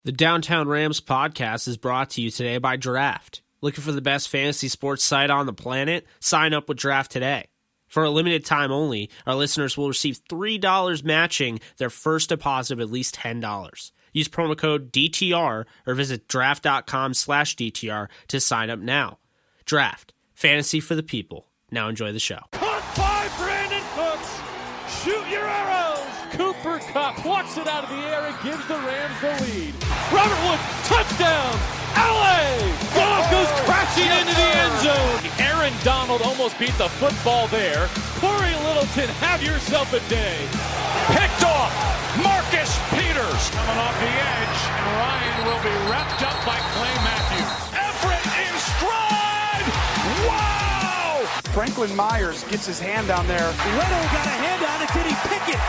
The Downtown Rams podcast is brought to you today by Draft. Looking for the best fantasy sports site on the planet? Sign up with Draft today. For a limited time only, our listeners will receive $3 matching their first deposit of at least $10. Use promo code DTR or visit draft.com/DTR to sign up now. Draft. Fantasy for the people. Now enjoy the show. Caught by Brandon Cooks. Shoot your arrows. Cooper Kupp plucks it out of the air and gives the Rams the lead. Robert Wood, touchdown. LA. Goff goes crashing into the end zone. Aaron Donald almost beat the football there. Corey Littleton, have yourself a day. Picked off. Marcus Peters coming off the edge, and Ryan will be wrapped up by Clay Matthews. Everett in stride. Wow! Franklin Myers gets his hand down there. Leto got a hand on it. Did he pick it?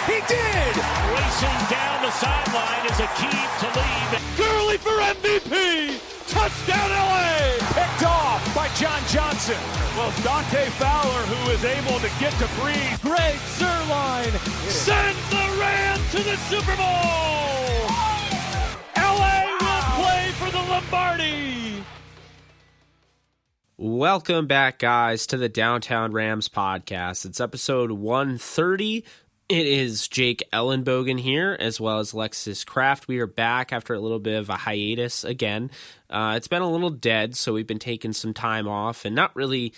He did! Racing down the sideline is a key to lead. Gurley for MVP! Touchdown LA! Picked off by John Johnson. Well, it's Dante Fowler who is able to get to Breeze. Greg Zuerlein sends the Rams to the Super Bowl! LA will play for the Lombardi! Welcome back, guys, to the Downtown Rams podcast. It's episode 130. It is Jake Ellenbogen here, as well as Alexis Kraft. We are back after a little bit of a hiatus again. It's been a little dead, so we've been taking some time off, and not really,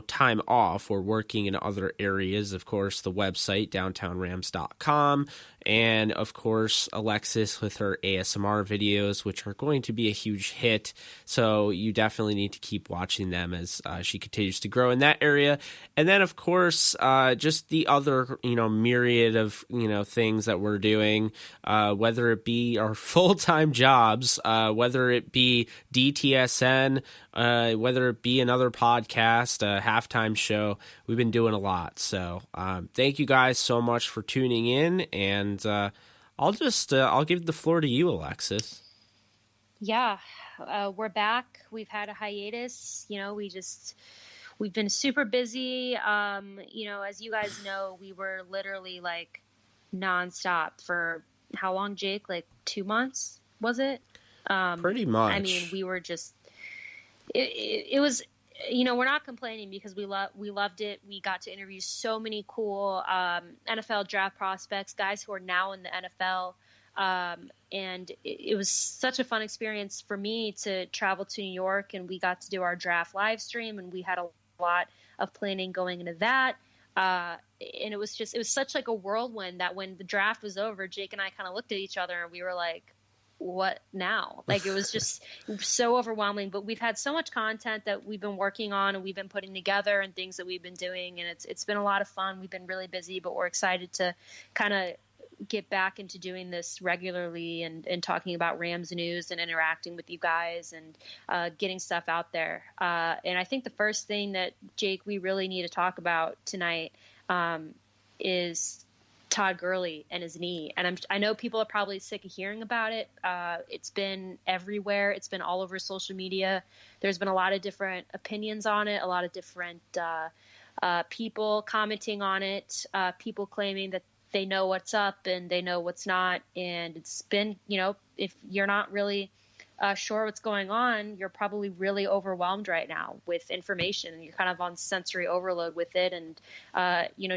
time off. We're working in other areas, of course, the website, downtownrams.com, and, of course, Alexis with her ASMR videos, which are going to be a huge hit, so you definitely need to keep watching them as she continues to grow in that area. And then, of course, just the other, myriad of, things that we're doing, whether it be our full-time jobs, whether it be DTSN, whether it be another podcast, a halftime show. We've been doing a lot. So thank you guys so much for tuning in. And I'll give the floor to you, Alexis. Yeah, we're back. We've had a hiatus. We've been super busy. As you guys know, we were literally like nonstop for how long, Jake? Like 2 months, was it? Pretty much. I mean, we were just, it was, we're not complaining because we loved it. We got to interview so many cool NFL draft prospects, guys who are now in the NFL. And it was such a fun experience for me to travel to New York, and we got to do our draft live stream, and we had a lot of planning going into that. And it was such like a whirlwind that when the draft was over, Jake and I kind of looked at each other and we were like, what now? Like, it was just so overwhelming, but we've had so much content that we've been working on and we've been putting together and things that we've been doing. And it's been a lot of fun. We've been really busy, but we're excited to kind of get back into doing this regularly and talking about Rams news and interacting with you guys and getting stuff out there. And I think the first thing that, Jake, we really need to talk about tonight is Todd Gurley and his knee. And I know people are probably sick of hearing about it. It's been everywhere. It's been all over social media. There's been a lot of different opinions on it, a lot of different people commenting on it, people claiming that they know what's up and they know what's not. And it's been, if you're not really sure what's going on, you're probably really overwhelmed right now with information, and you're kind of on sensory overload with it. And,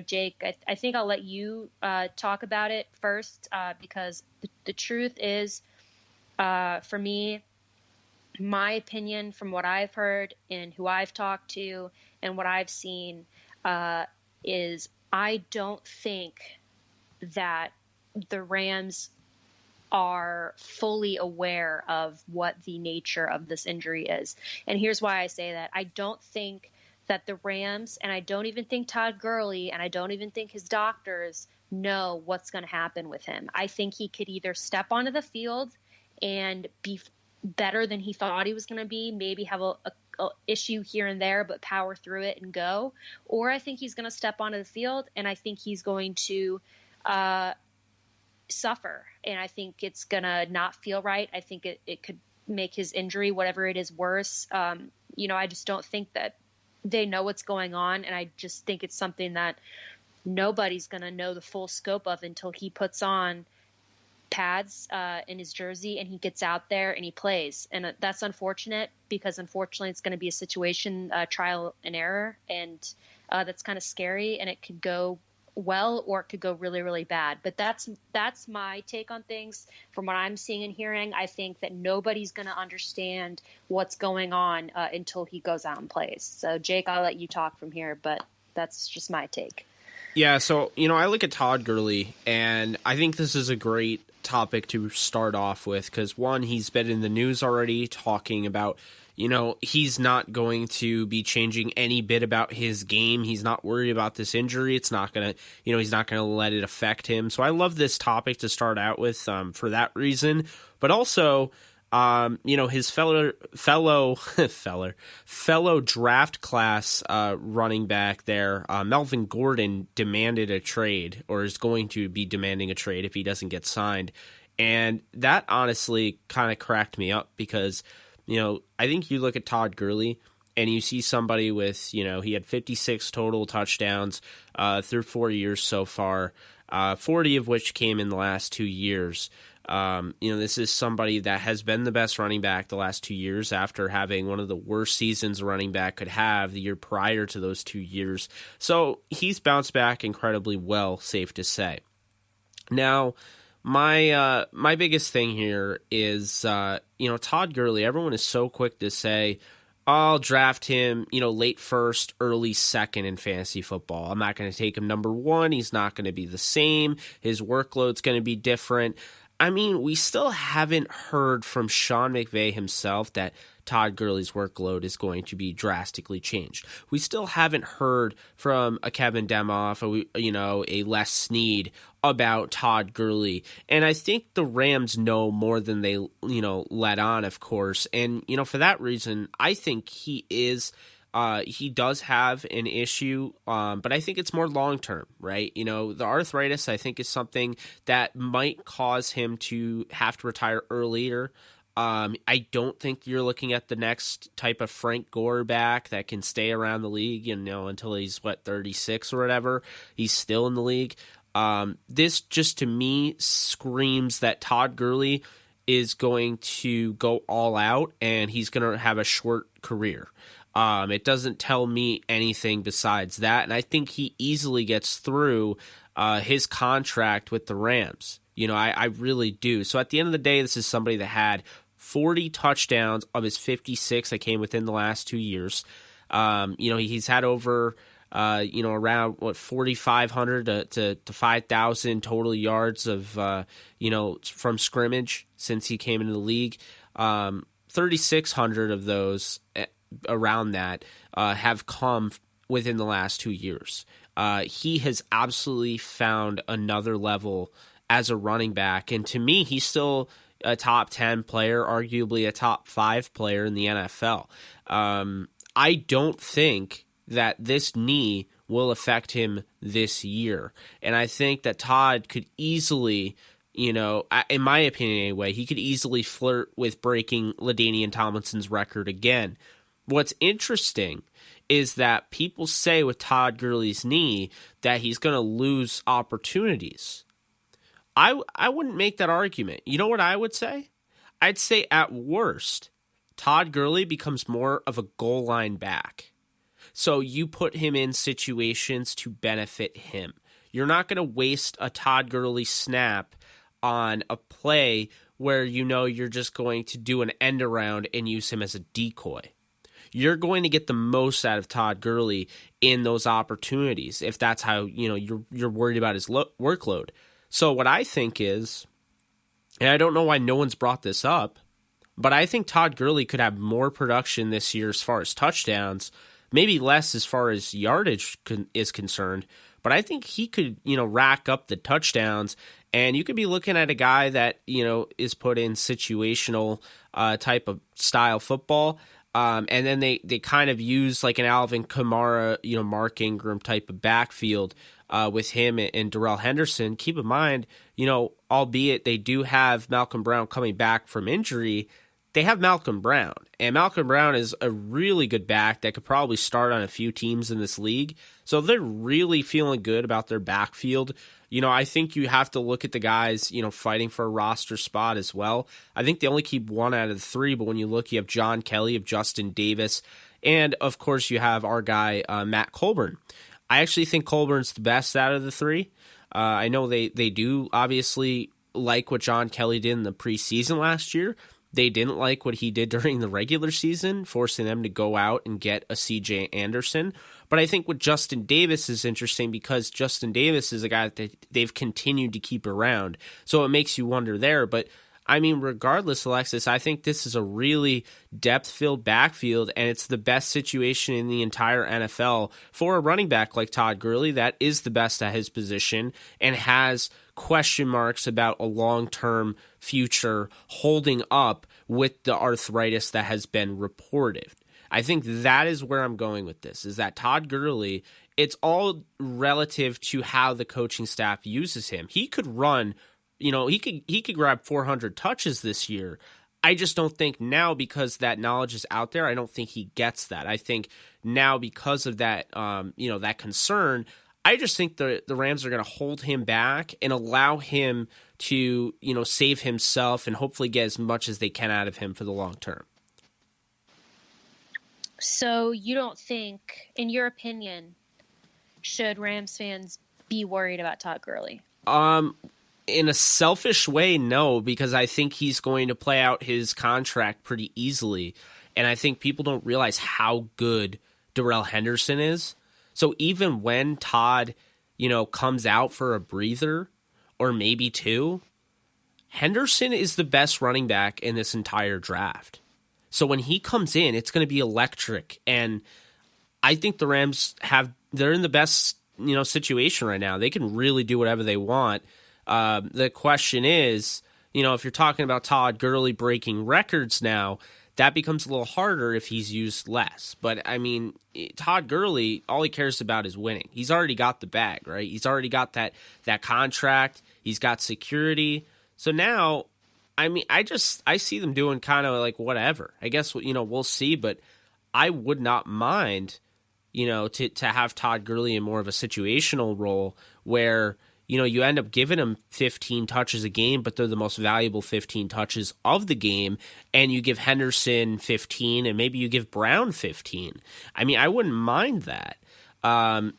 Jake, I think I'll let you talk about it first, because the truth is, for me, my opinion from what I've heard and who I've talked to and what I've seen is I don't think that the Rams are fully aware of what the nature of this injury is. And here's why I say that. I don't think that the Rams, and I don't even think Todd Gurley, and I don't even think his doctors know what's going to happen with him. I think he could either step onto the field and be better than he thought he was going to be, maybe have a issue here and there, but power through it and go. Or I think he's going to step onto the field, and I think he's going to suffer, and I think it's gonna not feel right. I think it could make his injury, whatever it is, worse. I just don't think that they know what's going on, and I just think it's something that nobody's gonna know the full scope of until he puts on pads in his jersey, and he gets out there and he plays. And that's unfortunate because unfortunately it's going to be a situation, trial and error, and that's kind of scary, and it could go well or it could go really, really bad. But that's my take on things. From what I'm seeing and hearing, I think that nobody's going to understand what's going on until he goes out and plays. So Jake, I'll let you talk from here, but that's just my take. Yeah, so, I look at Todd Gurley, and I think this is a great topic to start off with because, one, he's been in the news already talking about, he's not going to be changing any bit about his game. He's not worried about this injury. It's not going to, he's not going to let it affect him. So I love this topic to start out with for that reason. But also, his fellow draft class running back there, Melvin Gordon, demanded a trade, or is going to be demanding a trade if he doesn't get signed. And that honestly kind of cracked me up because, I think you look at Todd Gurley and you see somebody with, he had 56 total touchdowns through 4 years so far, 40 of which came in the last 2 years. This is somebody that has been the best running back the last 2 years after having one of the worst seasons a running back could have the year prior to those 2 years. So he's bounced back incredibly well, safe to say. Now, my biggest thing here is, Todd Gurley, everyone is so quick to say, I'll draft him, late first, early second in fantasy football. I'm not going to take him number one. He's not going to be the same. His workload's going to be different. I mean, we still haven't heard from Sean McVay himself that Todd Gurley's workload is going to be drastically changed. We still haven't heard from a Kevin Demoff, a Les Snead about Todd Gurley. And I think the Rams know more than they, let on, of course. And, for that reason, I think he does have an issue, but I think it's more long-term, right? The arthritis, I think, is something that might cause him to have to retire earlier. I don't think you're looking at the next type of Frank Gore back that can stay around the league, until he's, 36 or whatever. He's still in the league. This just, to me, screams that Todd Gurley is going to go all out and he's going to have a short career. It doesn't tell me anything besides that, and I think he easily gets through his contract with the Rams. I really do. So at the end of the day, this is somebody that had 40 touchdowns of his 56 that came within the last 2 years. He's had over around 4,500 to 5,000 total yards of from scrimmage since he came into the league. 3,600 of those around that have come within the last 2 years. He has absolutely found another level as a running back, and to me, he's still a top 10 player, arguably a top 5 player in the NFL. I don't think that this knee will affect him this year, and I think that Todd could easily, in my opinion anyway, he could easily flirt with breaking LaDainian Tomlinson's record again. What's interesting is that people say with Todd Gurley's knee that he's going to lose opportunities. I wouldn't make that argument. You know what I would say? I'd say at worst, Todd Gurley becomes more of a goal line back. So you put him in situations to benefit him. You're not going to waste a Todd Gurley snap on a play where you're just going to do an end around and use him as a decoy. You're going to get the most out of Todd Gurley in those opportunities if that's how you're worried about his workload. So what I think is, and I don't know why no one's brought this up, but I think Todd Gurley could have more production this year as far as touchdowns, maybe less as far as yardage is concerned, but I think he could, rack up the touchdowns, and you could be looking at a guy that, is put in situational type of style football, and then they kind of use like an Alvin Kamara, Mark Ingram type of backfield with him and Darrell Henderson. Keep in mind, albeit they do have Malcolm Brown coming back from injury, they have Malcolm Brown, and Malcolm Brown is a really good back that could probably start on a few teams in this league. So they're really feeling good about their backfield. I think you have to look at the guys, fighting for a roster spot as well. I think they only keep one out of the three, but when you look, you have John Kelly, you have Justin Davis, and of course you have our guy, Matt Colburn. I actually think Colburn's the best out of the three. I know they do obviously like what John Kelly did in the preseason last year. They didn't like what he did during the regular season, forcing them to go out and get a CJ Anderson. But I think with Justin Davis is interesting because Justin Davis is a guy that they've continued to keep around. So it makes you wonder there. But I mean, regardless, Alexis, I think this is a really depth-filled backfield, and it's the best situation in the entire NFL for a running back like Todd Gurley that is the best at his position and has question marks about a long-term future holding up with the arthritis that has been reported. I think that is where I'm going with this, is that Todd Gurley, it's all relative to how the coaching staff uses him. He could run, he could grab 400 touches this year. I just don't think now, because that knowledge is out there, I don't think he gets that. I think now, because of that, that concern, I just think the Rams are going to hold him back and allow him to, save himself and hopefully get as much as they can out of him for the long term. So you don't think, in your opinion, should Rams fans be worried about Todd Gurley? In a selfish way, no, because I think he's going to play out his contract pretty easily. And I think people don't realize how good Darrell Henderson is. So even when Todd, comes out for a breather or maybe two, Henderson is the best running back in this entire draft. So when he comes in, it's going to be electric. And I think the Rams they're in the best, situation right now. They can really do whatever they want. The question is, if you're talking about Todd Gurley breaking records now, that becomes a little harder if he's used less. But, I mean, Todd Gurley, all he cares about is winning. He's already got the bag, right? He's already got that contract. He's got security. So now, I mean, I see them doing kind of like whatever. I guess, we'll see. But I would not mind, to have Todd Gurley in more of a situational role where, you end up giving him 15 touches a game, but they're the most valuable 15 touches of the game, and you give Henderson 15, and maybe you give Brown 15. I mean, I wouldn't mind that.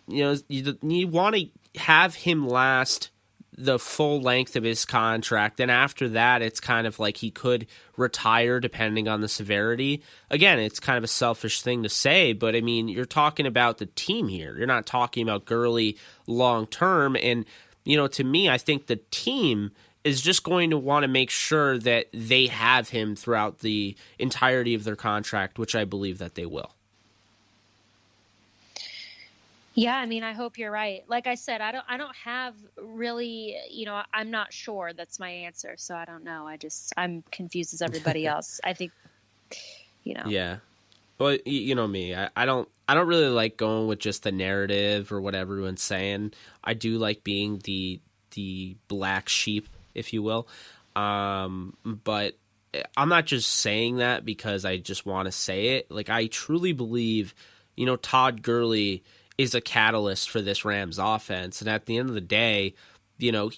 You want to have him last the full length of his contract. Then after that, it's kind of like he could retire depending on the severity. Again, it's kind of a selfish thing to say, but I mean, you're talking about the team here. You're not talking about Gurley long term. And, to me, I think the team is just going to want to make sure that they have him throughout the entirety of their contract, which I believe that they will. Yeah, I mean, I hope you're right. Like I said, I don't have really, I'm not sure. That's my answer. So I don't know. I'm confused as everybody else. I think, Yeah. Well, you know me. I don't really like going with just the narrative or what everyone's saying. I do like being the black sheep, if you will. But I'm not just saying that because I just want to say it. Like, I truly believe, Todd Gurley is a catalyst for this Rams offense. And at the end of the day,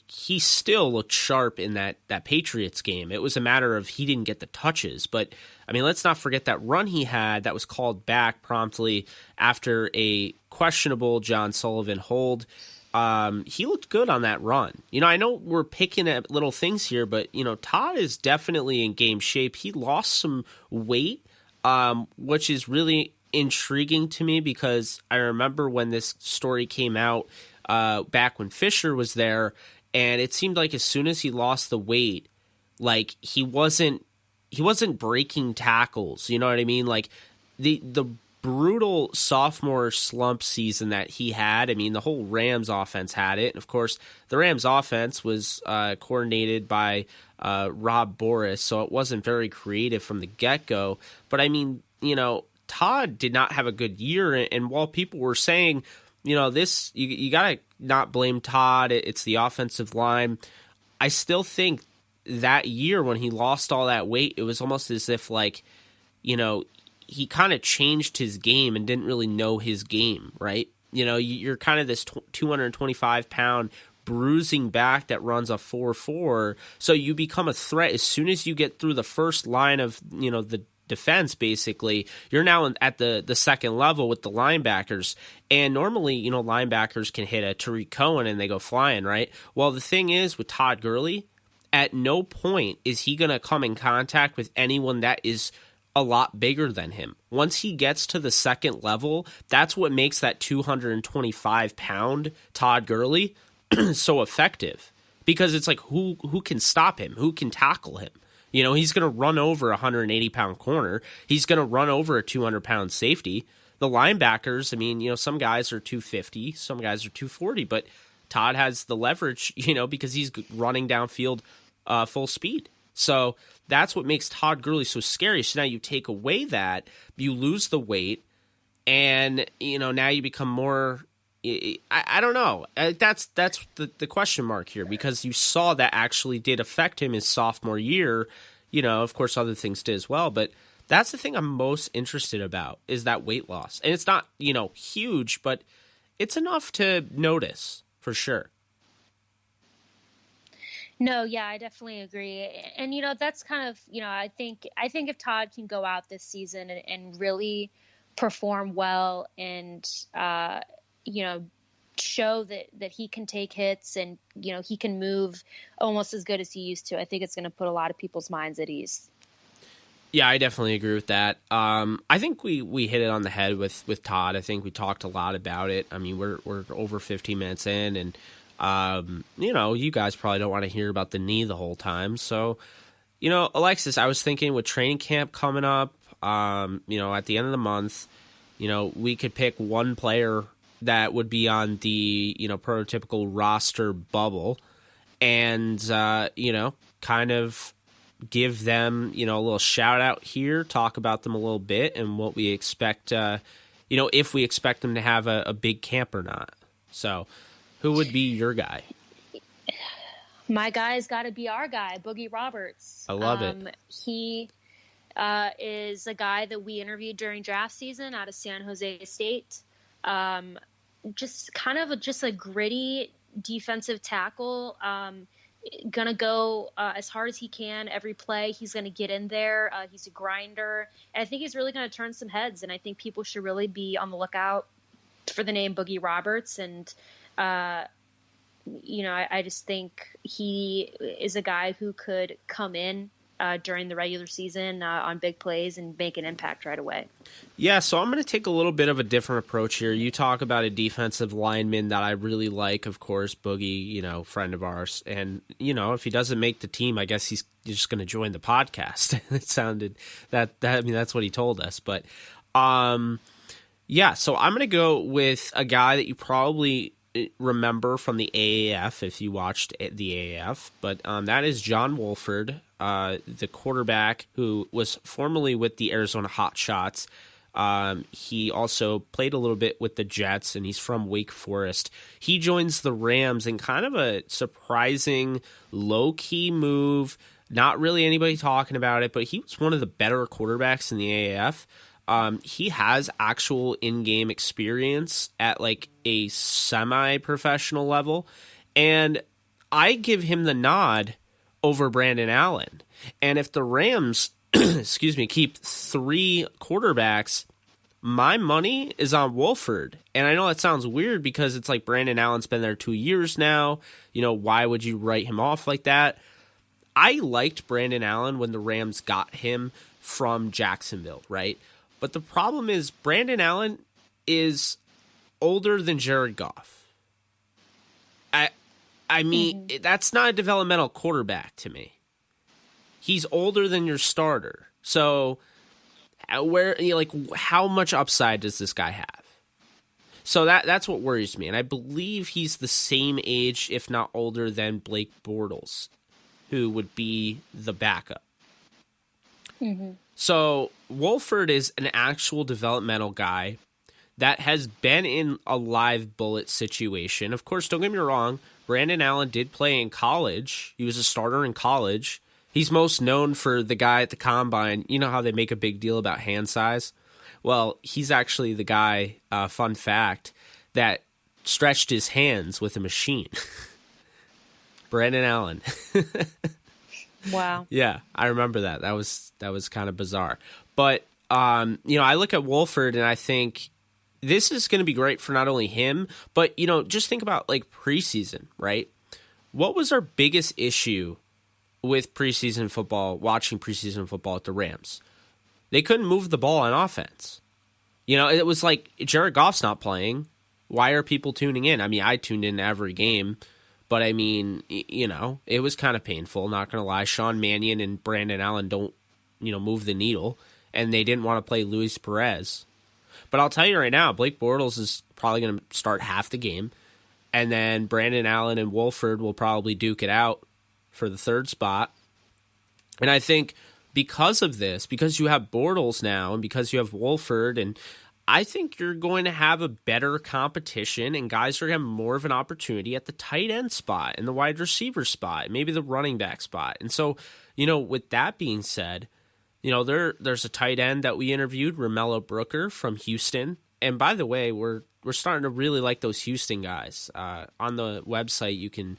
he still looked sharp in that Patriots game. It was a matter of he didn't get the touches. But, I mean, let's not forget that run he had that was called back promptly after a questionable John Sullivan hold. He looked good on that run. I know we're picking at little things here, but, Todd is definitely in game shape. He lost some weight, which is really intriguing to me because I remember when this story came out back when Fisher was there, and it seemed like as soon as he lost the weight, like he wasn't breaking tackles. You know what I mean? Like the brutal sophomore slump season that he had. I mean, the whole Rams offense had it. And of course, the Rams offense was coordinated by Rob Boris, so it wasn't very creative from the get-go. But I mean, Todd did not have a good year, and while people were saying, this, you got to not blame Todd, it's the offensive line, I still think that year when he lost all that weight, it was almost as if like, he kind of changed his game and didn't really know his game, right? You're kind of this 225-pound bruising back that runs a 4.4, so you become a threat as soon as you get through the first line of the defense. Basically, you're now at the second level with the linebackers, and normally linebackers can hit a Tariq Cohen and they go flying, right? Well, the thing is with Todd Gurley, at no point is he going to come in contact with anyone that is a lot bigger than him. Once he gets to the second level, that's what makes that 225-pound Todd Gurley so effective, because it's like who can stop him? Who can tackle him? He's going to run over a 180-pound corner. He's going to run over a 200-pound safety. The linebackers, I mean, some guys are 250, some guys are 240, but Todd has the leverage, because he's running downfield full speed. So that's what makes Todd Gurley so scary. So now you take away that, you lose the weight, and, now you become more... I don't know. That's the question mark here, because you saw that actually did affect him his sophomore year. Of course, other things did as well. But that's the thing I'm most interested about, is that weight loss. And it's not, huge, but it's enough to notice for sure. No, yeah, I definitely agree. And, that's kind of, I think if Todd can go out this season and really perform well and, show that he can take hits and, he can move almost as good as he used to, I think it's going to put a lot of people's minds at ease. Yeah, I definitely agree with that. I think we hit it on the head with Todd. I think we talked a lot about it. I mean, we're over 15 minutes in, and, you guys probably don't want to hear about the knee the whole time. So, Alexis, I was thinking with training camp coming up, at the end of the month, we could pick one player that would be on the, prototypical roster bubble, and, kind of give them, a little shout out here, talk about them a little bit and what we expect, if we expect them to have a big camp or not. So who would be your guy? My guy's got to be our guy, Boogie Roberts. I love it. He is a guy that we interviewed during draft season out of San Jose State. Just kind of a gritty defensive tackle. Gonna go as hard as he can every play. He's gonna get in there. He's a grinder, and I think he's really gonna turn some heads. And I think people should really be on the lookout for the name Boogie Roberts. And I just think he is a guy who could come in during the regular season on big plays and make an impact right away. Yeah, so I'm going to take a little bit of a different approach here. You talk about a defensive lineman that I really like, of course, Boogie, friend of ours. And, if he doesn't make the team, I guess he's just going to join the podcast. It sounded that's what he told us. But, so I'm going to go with a guy that you probably remember from the AAF if you watched the AAF, but that is John Wolford, the quarterback who was formerly with the Arizona Hotshots. He also played a little bit with the Jets, and he's from Wake Forest. He joins the Rams in kind of a surprising, low-key move. Not really anybody talking about it, but he was one of the better quarterbacks in the AAF. He has actual in-game experience at like a semi-professional level, and I give him the nod over Brandon Allen. And if the Rams, keep three quarterbacks, my money is on Wolford. And I know that sounds weird because it's like Brandon Allen's been there 2 years now. Why would you write him off like that? I liked Brandon Allen when the Rams got him from Jacksonville, right? But the problem is Brandon Allen is older than Jared Goff. I mean, that's not a developmental quarterback to me. He's older than your starter. So how much upside does this guy have? So that's what worries me. And I believe he's the same age, if not older, than Blake Bortles, who would be the backup. Mm-hmm. So Wolford is an actual developmental guy that has been in a live bullet situation. Of course, don't get me wrong, Brandon Allen did play in college. He was a starter in college. He's most known for the guy at the combine. You know how they make a big deal about hand size? Well, he's actually the guy, fun fact, that stretched his hands with a machine. Brandon Allen. Wow. Yeah, I remember that. That was kind of bizarre. But I look at Wolford and I think this is going to be great for not only him, but just think about like preseason, right? What was our biggest issue with preseason football, watching preseason football at the Rams? They couldn't move the ball on offense. It was like Jared Goff's not playing. Why are people tuning in? I mean, I tuned in every game, but I mean, it was kind of painful, not going to lie. Sean Mannion and Brandon Allen don't, move the needle, and they didn't want to play Luis Perez. But I'll tell you right now, Blake Bortles is probably going to start half the game, and then Brandon Allen and Wolford will probably duke it out for the third spot. And I think because of this, because you have Bortles now, and because you have Wolford, and I think you're going to have a better competition, and guys are going to have more of an opportunity at the tight end spot and the wide receiver spot, maybe the running back spot. And so, with that being said, there's a tight end that we interviewed, Romello Brooker from Houston. And by the way, we're starting to really like those Houston guys. On the website, you can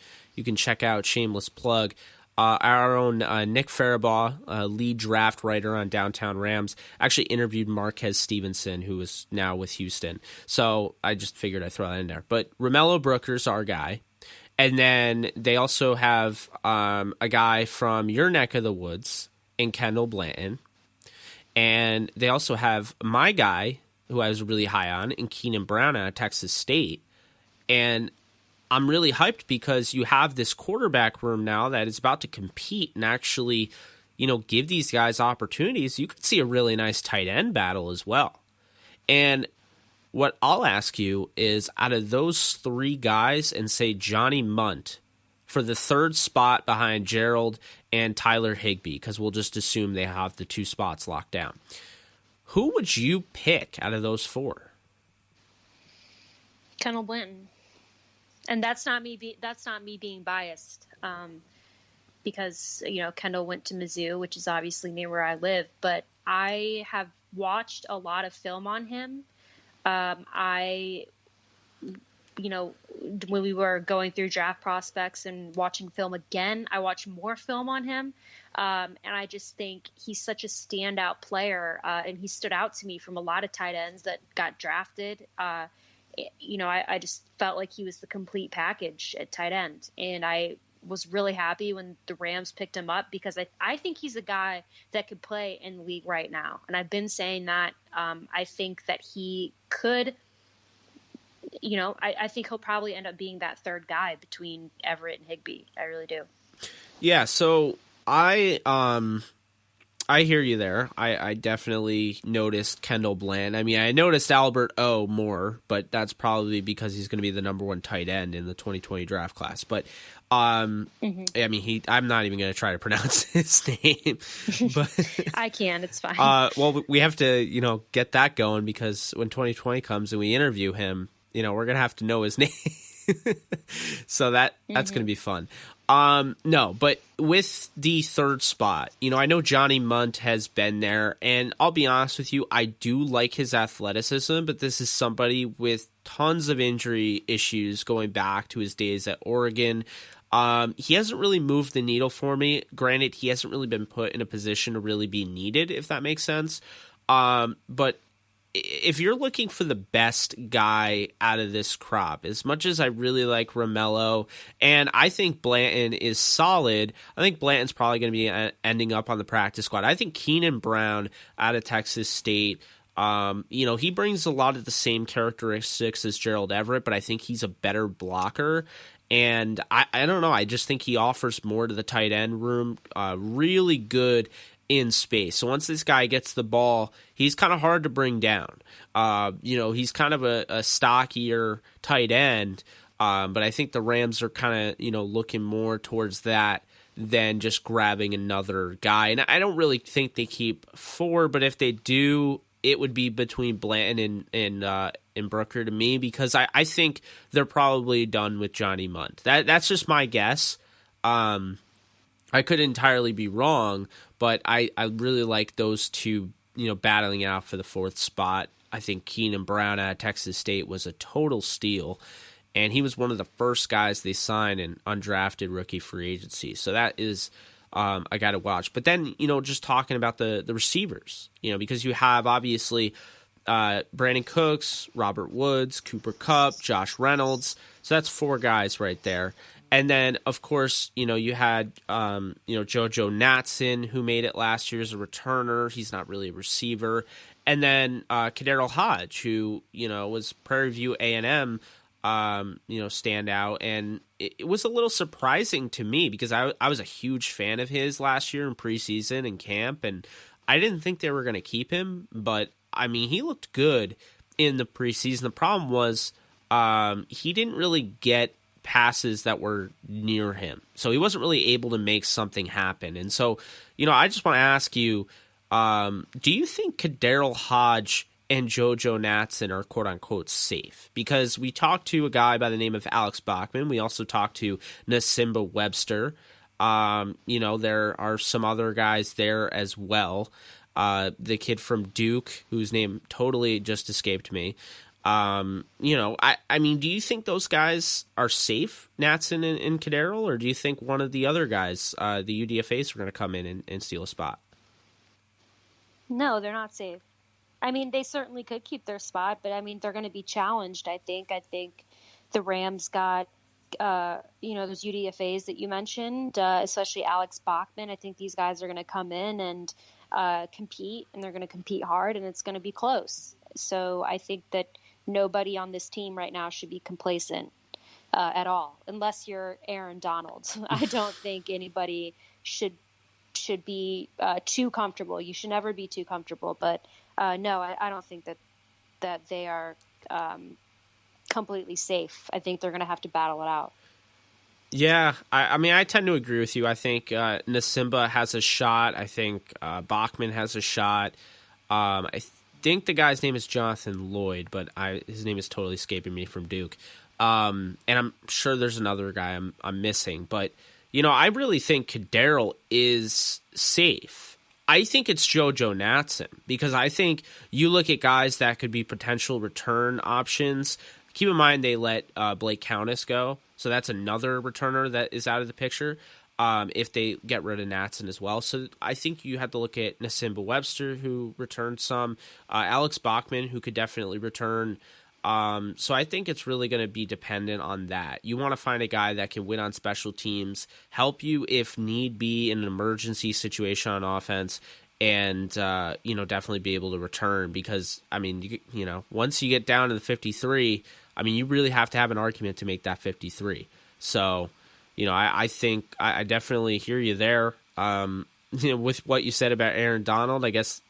check out, shameless plug, our own Nick Faribaugh, lead draft writer on Downtown Rams, actually interviewed Marquez Stevenson, who is now with Houston. So I just figured I'd throw that in there. But Romello Brooker's our guy. And then they also have a guy from your neck of the woods in Kendall Blanton. And they also have my guy, who I was really high on, in Keenan Brown out of Texas State. And I'm really hyped because you have this quarterback room now that is about to compete and actually, give these guys opportunities. You could see a really nice tight end battle as well. And what I'll ask you is, out of those three guys, and say Johnny Munt for the third spot behind Gerald and Tyler Higbee, because we'll just assume they have the two spots locked down, who would you pick out of those four? Kendall Blanton. And that's not me being biased, because Kendall went to Mizzou, which is obviously near where I live. But I have watched a lot of film on him. When we were going through draft prospects and watching film again, I watched more film on him, and I just think he's such a standout player, and he stood out to me from a lot of tight ends that got drafted. I just felt like he was the complete package at tight end. And I was really happy when the Rams picked him up, because I think he's a guy that could play in the league right now. And I've been saying that. I think that he could, I think he'll probably end up being that third guy between Everett and Higbee. I really do. Yeah, so I hear you there. I definitely noticed Kendall Bland. I mean, I noticed Albert O more, but that's probably because he's going to be the number one tight end in the 2020 draft class. But I mean, I'm not even going to try to pronounce his name. But I can. It's fine. Well, we have to, get that going, because when 2020 comes and we interview him, we're going to have to know his name. So that's going to be fun. No, but with the third spot, I know Johnny Munt has been there, and I'll be honest with you, I do like his athleticism, but this is somebody with tons of injury issues going back to his days at Oregon. He hasn't really moved the needle for me. Granted, he hasn't really been put in a position to really be needed, if that makes sense. But if you're looking for the best guy out of this crop, as much as I really like Romello, and I think Blanton is solid, I think Blanton's probably going to be ending up on the practice squad. I think Keenan Brown out of Texas State, he brings a lot of the same characteristics as Gerald Everett, but I think he's a better blocker. And I don't know, I just think he offers more to the tight end room, really good in space. So once this guy gets the ball, he's kind of hard to bring down. He's kind of a stockier tight end, but I think the Rams are kind of, looking more towards that than just grabbing another guy. And I don't really think they keep four, but if they do, it would be between Blanton and and Brooker to me because I think they're probably done with Johnny Munt. That's just my guess. I could entirely be wrong, but I really like those two, battling out for the fourth spot. I think Keenan Brown out of Texas State was a total steal, and he was one of the first guys they signed in undrafted rookie free agency. So that is I got to watch. But then, just talking about the receivers, because you have obviously Brandon Cooks, Robert Woods, Cooper Kupp, Josh Reynolds. So that's four guys right there. And then, of course, you had, JoJo Natson, who made it last year as a returner. He's not really a receiver. And then Kadarius Hodge, who, was Prairie View A&M, standout. And it was a little surprising to me because I was a huge fan of his last year in preseason and camp. And I didn't think they were going to keep him. But, I mean, he looked good in the preseason. The problem was he didn't really get passes that were near him. So he wasn't really able to make something happen. And so, I just want to ask you, do you think Kadarius Hodge and JoJo Natson are quote unquote safe? Because we talked to a guy by the name of Alex Bachman. We also talked to Nasimba Webster. There are some other guys there as well. The kid from Duke, whose name totally just escaped me. I mean, do you think those guys are safe, Natson and Kadarius, or do you think one of the other guys, the UDFAs, are going to come in and steal a spot? No, they're not safe. I mean, they certainly could keep their spot, but I mean, they're going to be challenged. I think the Rams got, those UDFAs that you mentioned, especially Alex Bachman. I think these guys are going to come in and compete, and they're going to compete hard, and it's going to be close. So I think that nobody on this team right now should be complacent at all, unless you're Aaron Donald. I don't think anybody should be too comfortable. You should never be too comfortable. But no, I don't think that they are completely safe. I think they're going to have to battle it out. Yeah, I mean, I tend to agree with you. I think Nasimba has a shot. I think Bachman has a shot. I think the guy's name is Jonathan Lloyd, but his name is totally escaping me from Duke. And I'm sure there's another guy I'm missing. But, I really think Kadarius is safe. I think it's JoJo Natson because I think you look at guys that could be potential return options. Keep in mind they let Blake Countess go, so that's another returner that is out of the picture. If they get rid of Natson as well. So I think you have to look at Nasimba Webster, who returned some, Alex Bachman, who could definitely return. So I think it's really going to be dependent on that. You want to find a guy that can win on special teams, help you if need be in an emergency situation on offense, and definitely be able to return because, I mean, once you get down to the 53, I mean, you really have to have an argument to make that 53. So, I think I definitely hear you there. With what you said about Aaron Donald, I guess,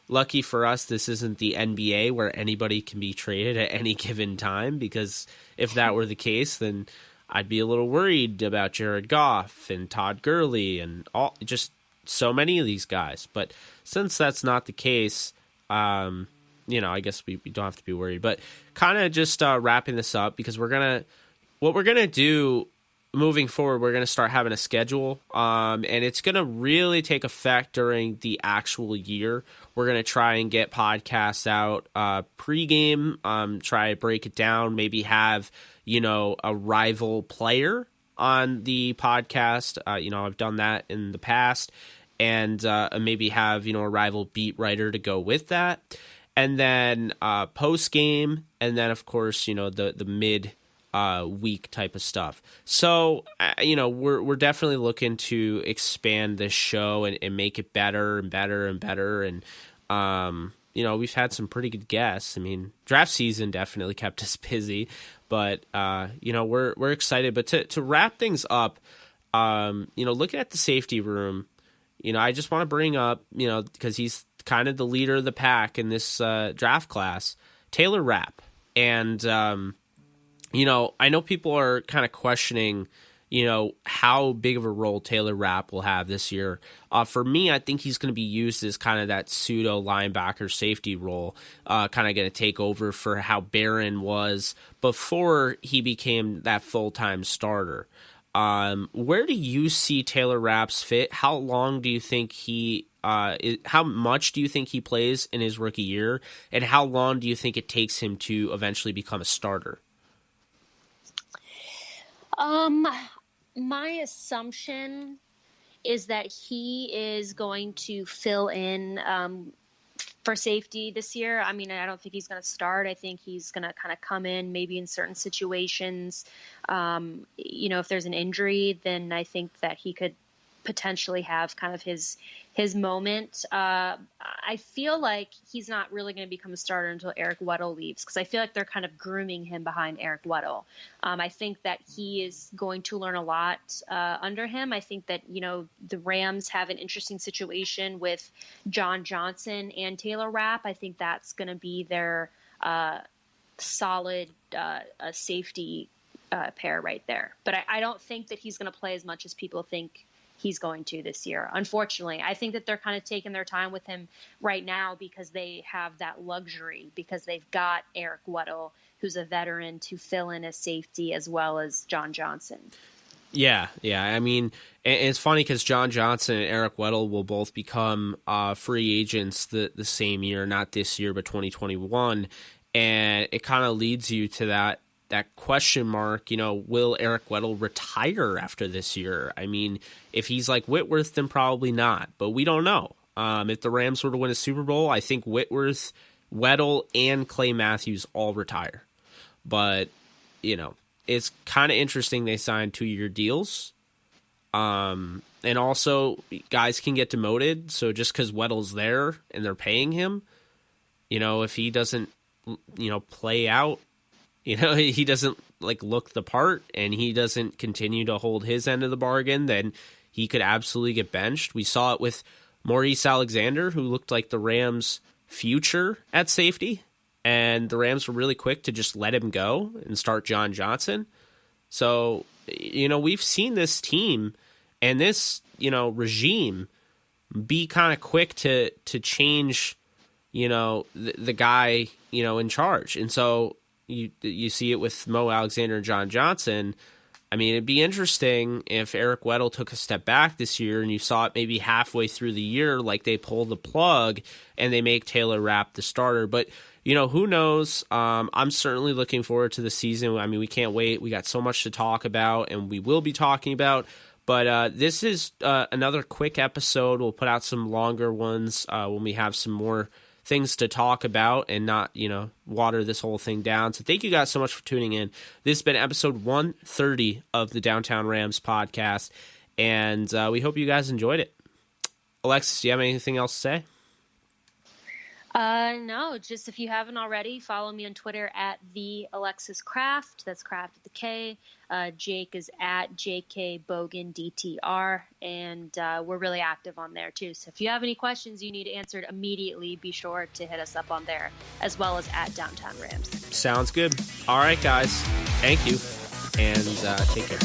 lucky for us, this isn't the NBA where anybody can be traded at any given time, because if that were the case, then I'd be a little worried about Jared Goff and Todd Gurley and just so many of these guys. But since that's not the case, I guess we don't have to be worried. But kind of just wrapping this up, because what we're going to do moving forward, we're going to start having a schedule, and it's going to really take effect during the actual year. We're going to try and get podcasts out pregame, try to break it down, maybe have, a rival player on the podcast. I've done that in the past, and maybe have, a rival beat writer to go with that. And then post game, and then, of course, the mid week type of stuff. So, we're definitely looking to expand this show and make it better and better and better. And, we've had some pretty good guests. I mean, draft season definitely kept us busy, but, we're excited. But to wrap things up, looking at the safety room, I just want to bring up, because he's kind of the leader of the pack in this draft class, Taylor Rapp. And, I know people are kind of questioning, how big of a role Taylor Rapp will have this year. For me, I think he's going to be used as kind of that pseudo linebacker safety role, kind of going to take over for how Barron was before he became that full-time starter. Where do you see Taylor Rapp's fit? How long do you think how much do you think he plays in his rookie year? And how long do you think it takes him to eventually become a starter? My assumption is that he is going to fill in for safety this year. I mean, I don't think he's going to start. I think he's going to kind of come in maybe in certain situations. If there's an injury, then I think that he could potentially have kind of his moment. I feel like he's not really going to become a starter until Eric Weddle leaves, because I feel like they're kind of grooming him behind Eric Weddle. I think that he is going to learn a lot under him. I think that, the Rams have an interesting situation with John Johnson and Taylor Rapp. I think that's going to be their solid safety pair right there. But I don't think that he's going to play as much as people think he's going to this year. Unfortunately, I think that they're kind of taking their time with him right now because they have that luxury, because they've got Eric Weddle, who's a veteran, to fill in as safety, as well as John Johnson. Yeah. I mean, it's funny because John Johnson and Eric Weddle will both become free agents the same year, not this year, but 2021. And it kind of leads you to that question mark, will Eric Weddle retire after this year? I mean, if he's like Whitworth, then probably not, but we don't know. If the Rams were to win a Super Bowl, I think Whitworth, Weddle, and Clay Matthews all retire. But, it's kind of interesting they signed 2-year deals. And also, guys can get demoted, so just because Weddle's there and they're paying him, if he doesn't, play out, he doesn't look the part and he doesn't continue to hold his end of the bargain, then he could absolutely get benched. We saw it with Maurice Alexander, who looked like the Rams' future at safety, and the Rams were really quick to just let him go and start John Johnson. So, we've seen this team and this, regime be kind of quick to change, the guy, in charge. And so, you see it with Mo Alexander and John Johnson. I mean, it'd be interesting if Eric Weddle took a step back this year and you saw it maybe halfway through the year, like they pull the plug and they make Taylor Rapp the starter. But, who knows? I'm certainly looking forward to the season. I mean, we can't wait. We got so much to talk about, and we will be talking about. But this is another quick episode. We'll put out some longer ones when we have some more things to talk about and not, water this whole thing down. So thank you guys so much for tuning in. This has been episode 130 of the Downtown Rams podcast, and we hope you guys enjoyed it. Alexis, do you have anything else to say? No, just if you haven't already, follow me on Twitter at the Alexis Craft. That's Craft with the K. Jake is at JKBoganDTR, and we're really active on there too. So if you have any questions you need answered immediately, be sure to hit us up on there, as well as at Downtown Rams. Sounds good. All right, guys. Thank you, and take care.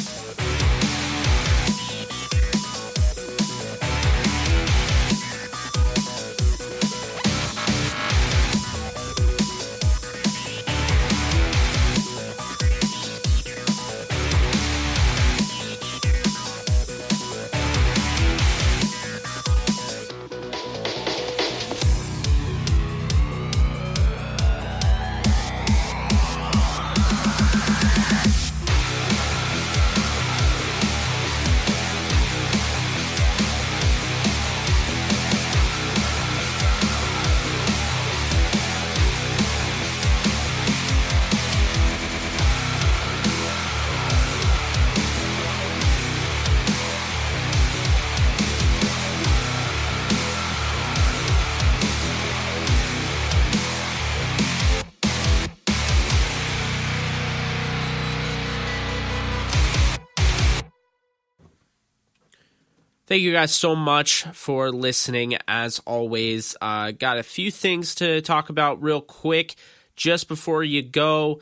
Thank you guys so much for listening. As always, got a few things to talk about real quick. just before you go,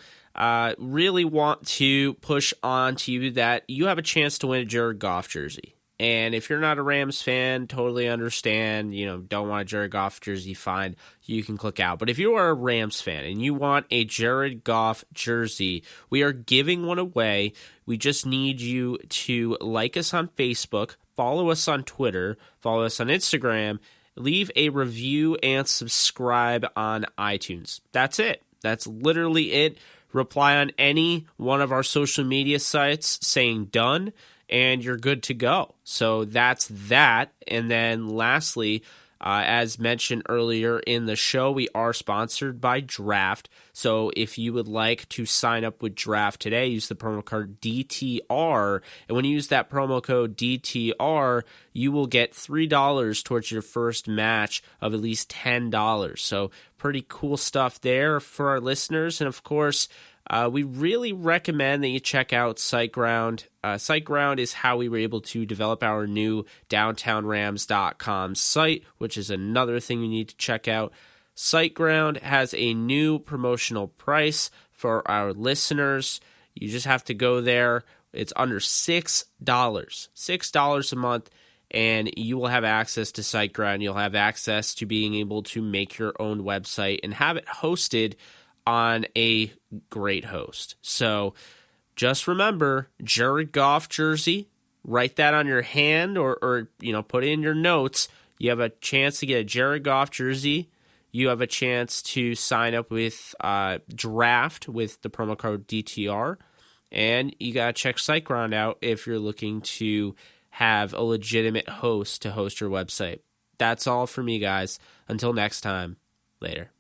really want to push on to you that you have a chance to win a Jared Goff jersey. And if you're not a Rams fan, totally understand, don't want a Jared Goff jersey, fine, you can click out. But if you are a Rams fan and you want a Jared Goff jersey, we are giving one away. We just need you to like us on Facebook, follow us on Twitter, follow us on Instagram, leave a review and subscribe on iTunes. That's it. That's literally it. Reply on any one of our social media sites saying done, and you're good to go. So that's that. And then lastly, as mentioned earlier in the show, we are sponsored by Draft. So if you would like to sign up with Draft today, use the promo code DTR. And when you use that promo code DTR, you will get $3 towards your first match of at least $10. So pretty cool stuff there for our listeners. And of course, we really recommend that you check out SiteGround. SiteGround is how we were able to develop our new downtownrams.com site, which is another thing you need to check out. SiteGround has a new promotional price for our listeners. You just have to go there. It's under $6. $6 a month, and you will have access to SiteGround. You'll have access to being able to make your own website and have it hosted on a great host. So just remember, Jared Goff jersey, write that on your hand or put it in your notes. You have a chance to get a Jared Goff jersey. You have a chance to sign up with Draft with the promo code DTR. And you got to check SiteGround out if you're looking to have a legitimate host to host your website. That's all for me, guys. Until next time, later.